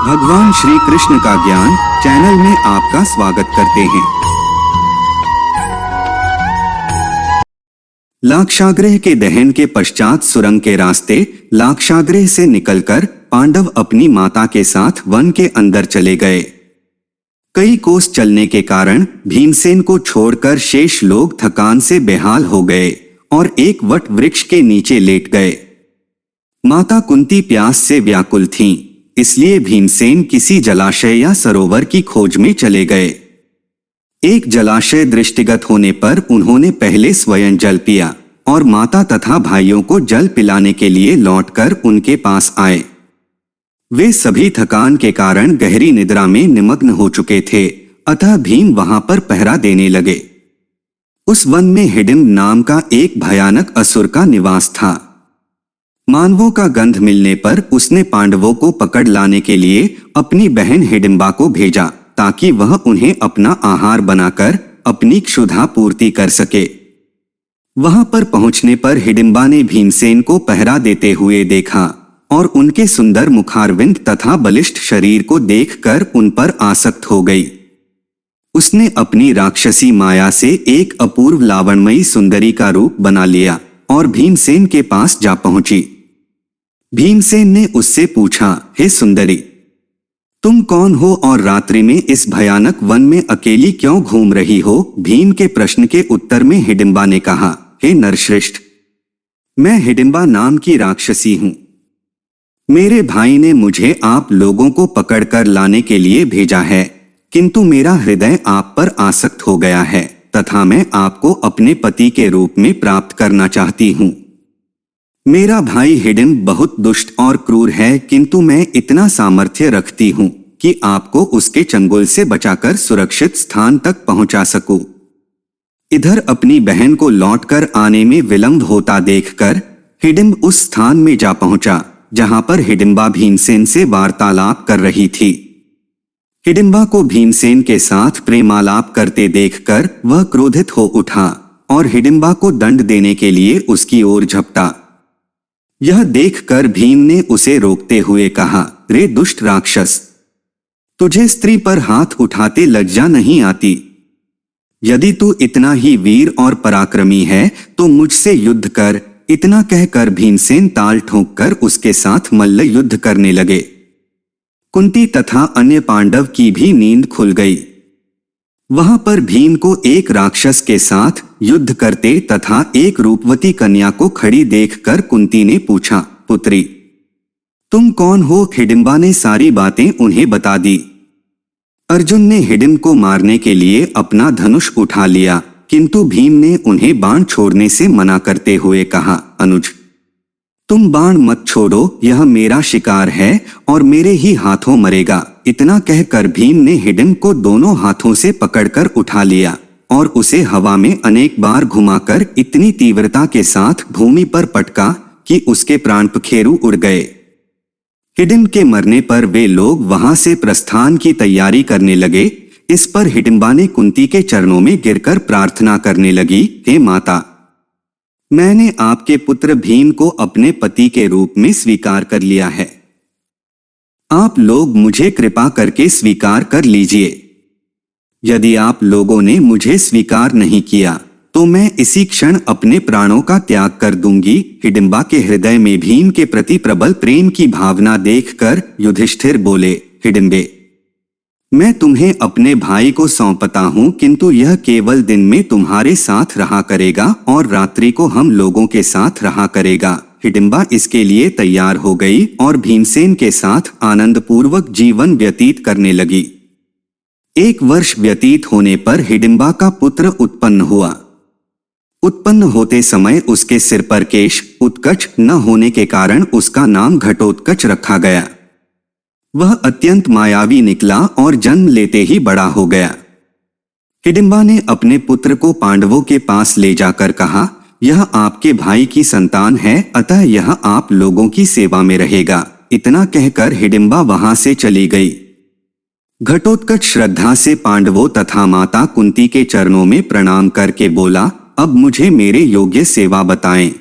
भगवान श्री कृष्ण का ज्ञान चैनल में आपका स्वागत करते हैं। लाक्षागृह के दहन के पश्चात सुरंग के रास्ते लाक्षागृह से निकलकर पांडव अपनी माता के साथ वन के अंदर चले गए। कई कोस चलने के कारण भीमसेन को छोड़कर शेष लोग थकान से बेहाल हो गए और एक वट वृक्ष के नीचे लेट गए। माता कुंती प्यास से व्याकुल थीं, इसलिए भीमसेन किसी जलाशय या सरोवर की खोज में चले गए। एक जलाशय दृष्टिगत होने पर उन्होंने पहले स्वयं जल पिया और माता तथा भाइयों को जल पिलाने के लिए लौटकर उनके पास आए। वे सभी थकान के कारण गहरी निद्रा में निमग्न हो चुके थे, अतः भीम वहां पर पहरा देने लगे। उस वन में हिडिंब नाम का एक भयानक असुर का निवास था। मानवों का गंध मिलने पर उसने पांडवों को पकड़ लाने के लिए अपनी बहन हिडिंबा को भेजा ताकि वह उन्हें अपना आहार बनाकर अपनी क्षुधा पूर्ति कर सके। वहां पर पहुंचने पर हिडिंबा ने भीमसेन को पहरा देते हुए देखा और उनके सुंदर मुखारविंद तथा बलिष्ठ शरीर को देखकर उन पर आसक्त हो गई। उसने अपनी राक्षसी माया से एक अपूर्व लावण्यमयी सुंदरी का रूप बना लिया और भीमसेन के पास जा पहुंची। भीमसेन ने उससे पूछा, हे सुंदरी, तुम कौन हो और रात्रि में इस भयानक वन में अकेली क्यों घूम रही हो? भीम के प्रश्न के उत्तर में हिडिंबा ने कहा, हे नरश्रेष्ठ, मैं हिडिंबा नाम की राक्षसी हूं। मेरे भाई ने मुझे आप लोगों को पकड़कर लाने के लिए भेजा है, किंतु मेरा हृदय आप पर आसक्त हो गया है तथा मैं आपको अपने पति के रूप में प्राप्त करना चाहती हूं। मेरा भाई हिडिंब बहुत दुष्ट और क्रूर है, किंतु मैं इतना सामर्थ्य रखती हूं कि आपको उसके चंगुल से बचाकर सुरक्षित स्थान तक पहुंचा सकूं। इधर अपनी बहन को लौटकर आने में विलंब होता देखकर हिडिंब उस स्थान में जा पहुंचा जहां पर हिडिंबा भीमसेन से वार्तालाप कर रही थी। हिडिंबा को भीमसेन के साथ प्रेमालाप करते देखकर वह क्रोधित हो उठा और हिडिंबा को दंड देने के लिए उसकी ओर झपटा। यह देखकर भीम ने उसे रोकते हुए कहा, रे दुष्ट राक्षस, तुझे स्त्री पर हाथ उठाते लज्जा नहीं आती? यदि तू इतना ही वीर और पराक्रमी है तो मुझसे युद्ध कर। इतना कहकर भीमसेन ताल ठोंककर उसके साथ मल्ल युद्ध करने लगे। कुंती तथा अन्य पांडव की भी नींद खुल गई। वहां पर भीम को एक राक्षस के साथ युद्ध करते तथा एक रूपवती कन्या को खड़ी देखकर कुंती ने पूछा, पुत्री, तुम कौन हो? हिडिंबा ने सारी बातें उन्हें बता दी। अर्जुन ने हिडिंब को मारने के लिए अपना धनुष उठा लिया, किंतु भीम ने उन्हें बाण छोड़ने से मना करते हुए कहा, अनुज, तुम बाण मत छोड़ो, यह मेरा शिकार है और मेरे ही हाथों मरेगा। इतना कहकर भीम ने हिडिंब को दोनों हाथों से पकड़कर उठा लिया और उसे हवा में अनेक बार घुमाकर इतनी तीव्रता के साथ भूमि पर पटका कि उसके प्राण पखेरु उड़ गए। हिडिंब के मरने पर वे लोग वहां से प्रस्थान की तैयारी करने लगे। इस पर हिडिंबा ने कुंती के चरणों में गिरकर प्रार्थना करने लगी, हे माता, मैंने आपके पुत्र भीम को अपने पति के रूप में स्वीकार कर लिया है। आप लोग मुझे कृपा करके स्वीकार कर लीजिए। यदि आप लोगों ने मुझे स्वीकार नहीं किया तो मैं इसी क्षण अपने प्राणों का त्याग कर दूंगी। हिडिंबा के हृदय में भीम के प्रति प्रबल प्रेम की भावना देखकर युधिष्ठिर बोले, हिडिंबे, मैं तुम्हें अपने भाई को सौंपता हूं, किंतु यह केवल दिन में तुम्हारे साथ रहा करेगा और रात्रि को हम लोगों के साथ रहा करेगा। हिडिंबा इसके लिए तैयार हो गई और भीमसेन के साथ आनंदपूर्वक जीवन व्यतीत करने लगी। 1 वर्ष व्यतीत होने पर हिडिंबा का पुत्र उत्पन्न हुआ। उत्पन्न होते समय उसके सिर पर केश उत्कच न होने के कारण उसका नाम घटोत्कच रखा गया। वह अत्यंत मायावी निकला और जन्म लेते ही बड़ा हो गया। हिडिंबा ने अपने पुत्र को पांडवों के पास ले जाकर कहा, यह आपके भाई की संतान है, अतः यह आप लोगों की सेवा में रहेगा। इतना कहकर हिडिंबा वहां से चली गई। घटोत्कच श्रद्धा से पांडवों तथा माता कुंती के चरणों में प्रणाम करके बोला, अब मुझे मेरे योग्य सेवा बताएं।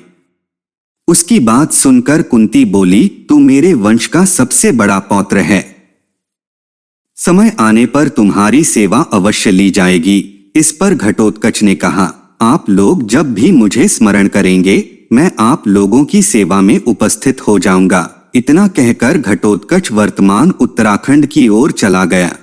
उसकी बात सुनकर कुंती बोली, तू मेरे वंश का सबसे बड़ा पौत्र है, समय आने पर तुम्हारी सेवा अवश्य ली जाएगी। इस पर घटोत्कच ने कहा, आप लोग जब भी मुझे स्मरण करेंगे मैं आप लोगों की सेवा में उपस्थित हो जाऊंगा। इतना कहकर घटोत्कच वर्तमान उत्तराखंड की ओर चला गया।